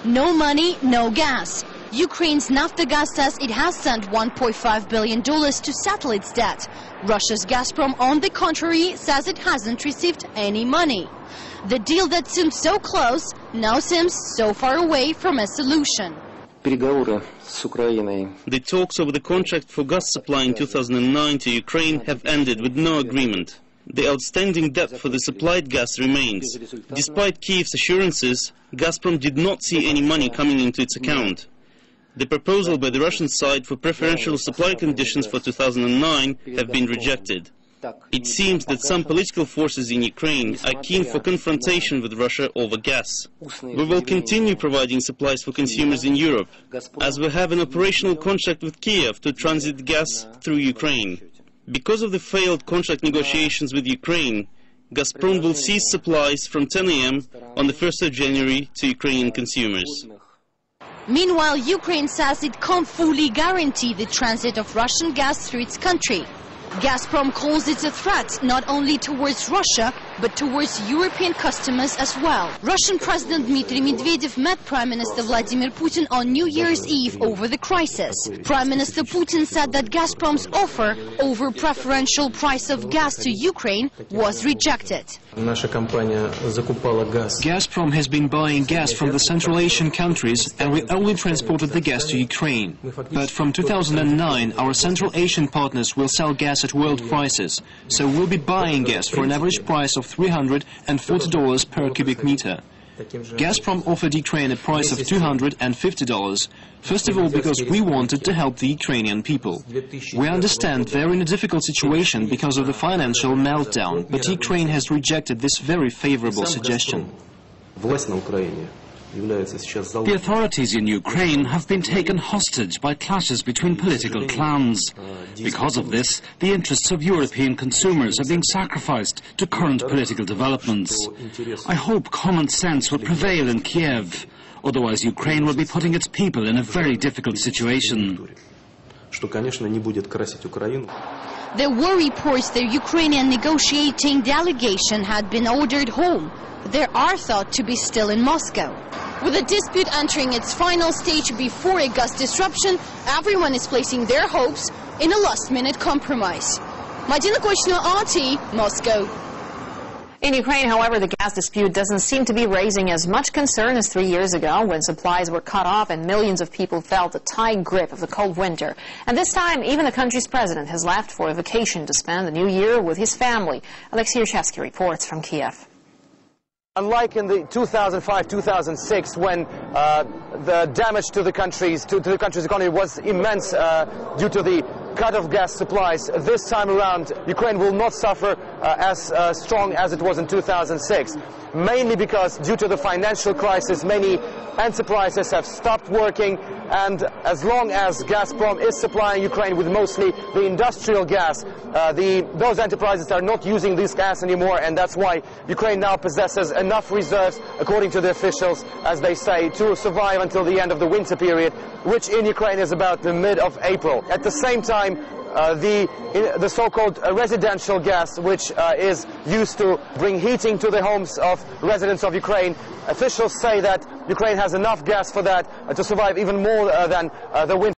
No money, no gas. Ukraine's Naftogaz says it has sent $1.5 billion to settle its debt. Russia's Gazprom, on the contrary, says it hasn't received any money. The deal that seemed so close now seems so far away from a solution. The talks over the contract for gas supply in 2009 to Ukraine have ended with no agreement. The outstanding debt for the supplied gas remains. Despite Kyiv's assurances, Gazprom did not see any money coming into its account. The proposal by the Russian side for preferential supply conditions for 2009 have been rejected. It seems that some political forces in Ukraine are keen for confrontation with Russia over gas. We will continue providing supplies for consumers in Europe, as we have an operational contract with Kiev to transit gas through Ukraine. Because of the failed contract negotiations with Ukraine, Gazprom will cease supplies from 10 a.m. on the 1st of January to Ukrainian consumers. Meanwhile, Ukraine says it can't fully guarantee the transit of Russian gas through its country. Gazprom calls it a threat not only towards Russia, but towards European customers as well. Russian President Dmitry Medvedev met Prime Minister Vladimir Putin on New Year's Eve over the crisis. Prime Minister Putin said that Gazprom's offer over preferential price of gas to Ukraine was rejected. Gazprom has been buying gas from the Central Asian countries, and we only transported the gas to Ukraine. But from 2009, our Central Asian partners will sell gas at world prices, so we'll be buying gas for an average price of $340 per cubic meter. Gazprom offered Ukraine a price of $250, first of all because we wanted to help the Ukrainian people. We understand they're in a difficult situation because of the financial meltdown, but Ukraine has rejected this very favorable suggestion. The authorities in Ukraine have been taken hostage by clashes between political clans. Because of this, the interests of European consumers are being sacrificed to current political developments. I hope common sense will prevail in Kiev, otherwise Ukraine will be putting its people in a very difficult situation. There were reports the Ukrainian negotiating delegation had been ordered home. They are thought to be still in Moscow. With the dispute entering its final stage before a gas disruption, everyone is placing their hopes in a last-minute compromise. Madina Kochno, RT, Moscow. In Ukraine, however, the gas dispute doesn't seem to be raising as much concern as 3 years ago when supplies were cut off and millions of people felt the tight grip of the cold winter. And this time, even the country's president has left for a vacation to spend the new year with his family. Alexei Yashevsky reports from Kiev. Unlike in the 2005-2006, when the damage to the country's economy was immense due to the cut of gas supplies, this time around Ukraine will not suffer as strong as it was in 2006. Mainly because due to the financial crisis, many enterprises have stopped working, and as long as Gazprom is supplying Ukraine with mostly the industrial gas, those enterprises are not using this gas anymore, and that's why Ukraine now possesses enough reserves, according to the officials, as they say, to survive until the end of the winter period, which in Ukraine is about the mid of April. At the same time, the so-called residential gas, which is used to bring heating to the homes of residents of Ukraine, officials say that Ukraine has enough gas for that to survive even more than the winter.